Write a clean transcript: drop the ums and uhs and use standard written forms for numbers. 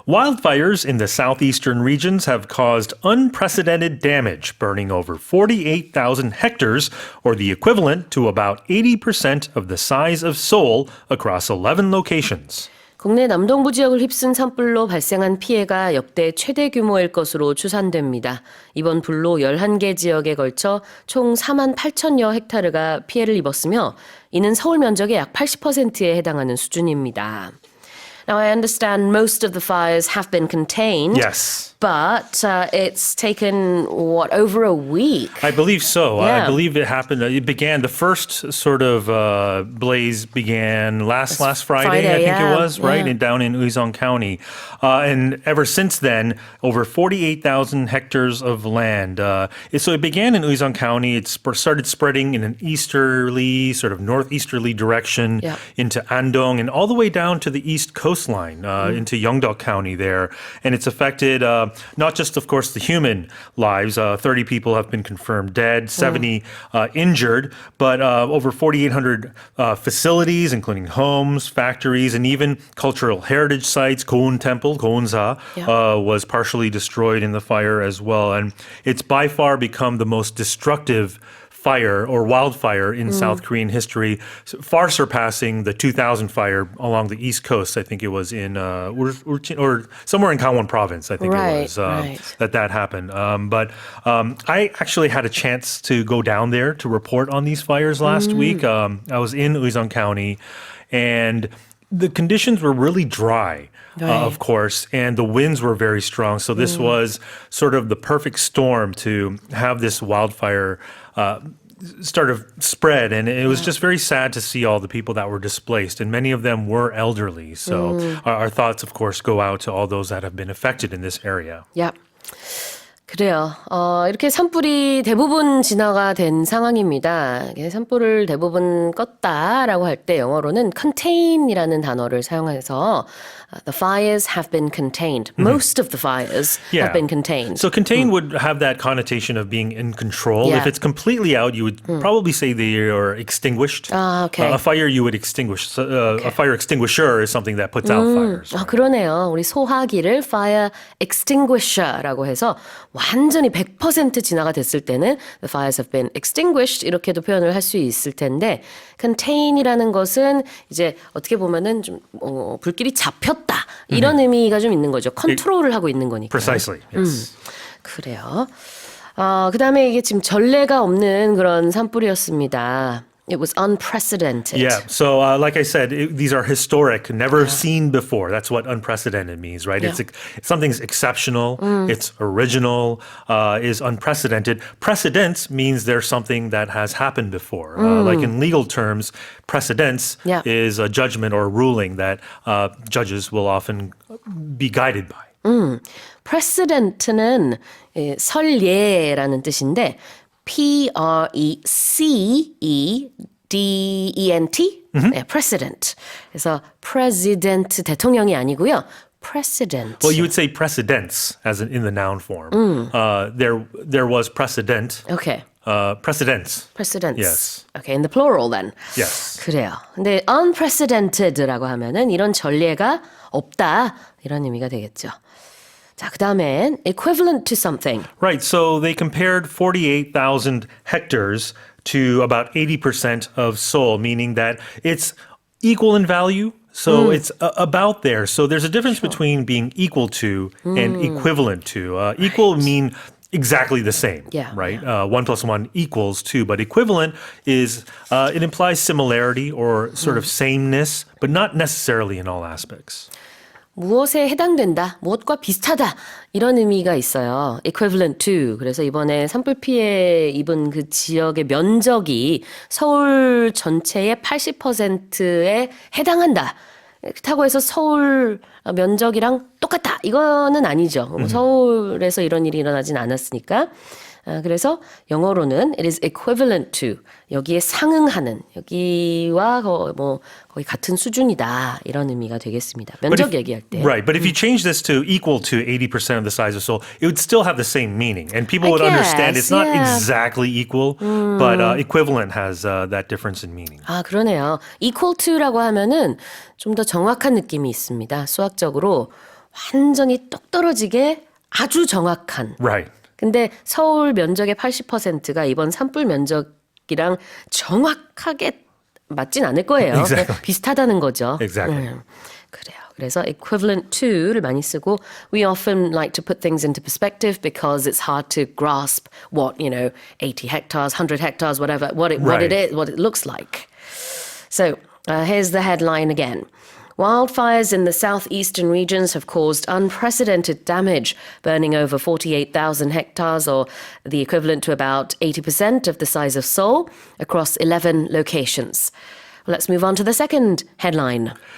Wildfires in the southeastern regions have caused unprecedented damage, burning over 48,000 hectares, or the equivalent to about 80% of the size of Seoul across 11 locations. 국내 남동부 지역을 휩쓴 산불로 발생한 피해가 역대 최대 규모일 것으로 추산됩니다. 이번 불로 11개 지역에 걸쳐 총 4만 8천여 헥타르가 피해를 입었으며 이는 서울 면적의 약 80%에 해당하는 수준입니다. Now, I understand most of the fires have been contained. Yes. But it's taken, over a week? I believe so. Yeah. I believe it happened. It began, the first sort of blaze began last Friday, I think yeah. it was, right? Yeah. And down in Uiseong County. And ever since then, over 48,000 hectares of land. So it began in Uiseong County. It started spreading in an easterly, sort of northeasterly direction into Andong and all the way down to the east coastline, into Yeongdeok County there. And it's affected not just, of course, the human lives. 30 people have been confirmed dead, 70 injured, but over 4,800 facilities, including homes, factories, and even cultural heritage sites. Goun Temple, Gounsa, was partially destroyed in the fire as well. And it's by far become the most destructive fire or wildfire in South Korean history, far surpassing the 2000 fire along the East Coast. I think it was in Urchin, or somewhere in Gangwon province, I think it was, that happened. But I actually had a chance to go down there to report on these fires last week. I was in Uiseong County, and the conditions were really dry. Of course, and the winds were very strong. So this was sort of the perfect storm to have this wildfire start of spread. And it was just very sad to see all the people that were displaced. And many of them were elderly. So our thoughts, of course, go out to all those that have been affected in this area. Yep. 그래요. 이렇게 산불이 대부분 진화가 된 상황입니다. 산불을 대부분 껐다라고 할 때 영어로는 contain이라는 단어를 사용해서 the fires have been contained. Most of the fires have been contained. So contain would have that connotation of being in control. Yeah. If it's completely out, you would probably say they are extinguished. Okay. A fire you would extinguish. A fire extinguisher is something that puts out fires. 그러네요. 우리 소화기를 fire extinguisher라고 해서 완전히 100% 진화가 됐을 때는 the fires have been extinguished 이렇게도 표현을 할 수 있을 텐데 contain이라는 것은 이제 어떻게 보면은 좀 불길이 잡혔다 이런 의미가 좀 있는 거죠. 컨트롤을 하고 있는 거니까. Precisely. Yes. 그래요. 그다음에 이게 지금 전례가 없는 그런 산불이었습니다. It was unprecedented. Yeah. So, like I said, these are historic, never seen before. That's what unprecedented means, right? Yeah. Something's exceptional. It's original. Is unprecedented. Precedence means there's something that has happened before. Like in legal terms, precedence is a judgment or a ruling that judges will often be guided by. Precedent는 설예라는 뜻인데 Precedent, 네, precedent. 그래서 president 대통령이 아니고요. precedent. Well, you would say precedents as in the noun form. There was precedent. Okay. Precedents. Precedents. Yes. Okay, in the plural then. Yes. 그래요. 근데 unprecedented라고 하면은 이런 전례가 없다 이런 의미가 되겠죠. 자, 그다음엔 equivalent to something. Right. So they compared 48,000 hectares to about 80% of Seoul, meaning that it's equal in value. So it's about there. So there's a difference between being equal to and equivalent to. Equal mean exactly the same, right? 1 + 1 = 2. But equivalent is, it implies similarity or sort of sameness, but not necessarily in all aspects. 무엇에 해당된다, 무엇과 비슷하다 이런 의미가 있어요. equivalent to. 그래서 이번에 산불 피해 입은 그 지역의 면적이 서울 전체의 80%에 해당한다. 그렇다고 해서 서울 면적이랑 똑같다. 이거는 아니죠. 서울에서 이런 일이 일어나진 않았으니까. 그래서 영어로는 it is equivalent to 여기에 상응하는 여기와 거의 같은 수준이다 이런 의미가 되겠습니다. 면적 얘기할 때. Right, but if you change this to equal to 80% of the size of Seoul, it would still have the same meaning, and people would understand it's not exactly equal, but equivalent has that difference in meaning. 아, 그러네요. equal to라고 하면은 좀 더 정확한 느낌이 있습니다. 수학적으로 완전히 똑 떨어지게 아주 정확한. Right. 근데 서울 면적의 80%가 이번 산불 면적이랑 정확하게 맞진 않을 거예요. Exactly. 비슷하다는 거죠. Exactly. 그래요. 그래서 equivalent to를 많이 쓰고 we often like to put things into perspective because it's hard to grasp what, 80 hectares, 100 hectares, whatever, what it is, what it looks like. So here's the headline again. Wildfires in the southeastern regions have caused unprecedented damage, burning over 48,000 hectares, or the equivalent to about 80% of the size of Seoul, across 11 locations. Let's move on to the second headline.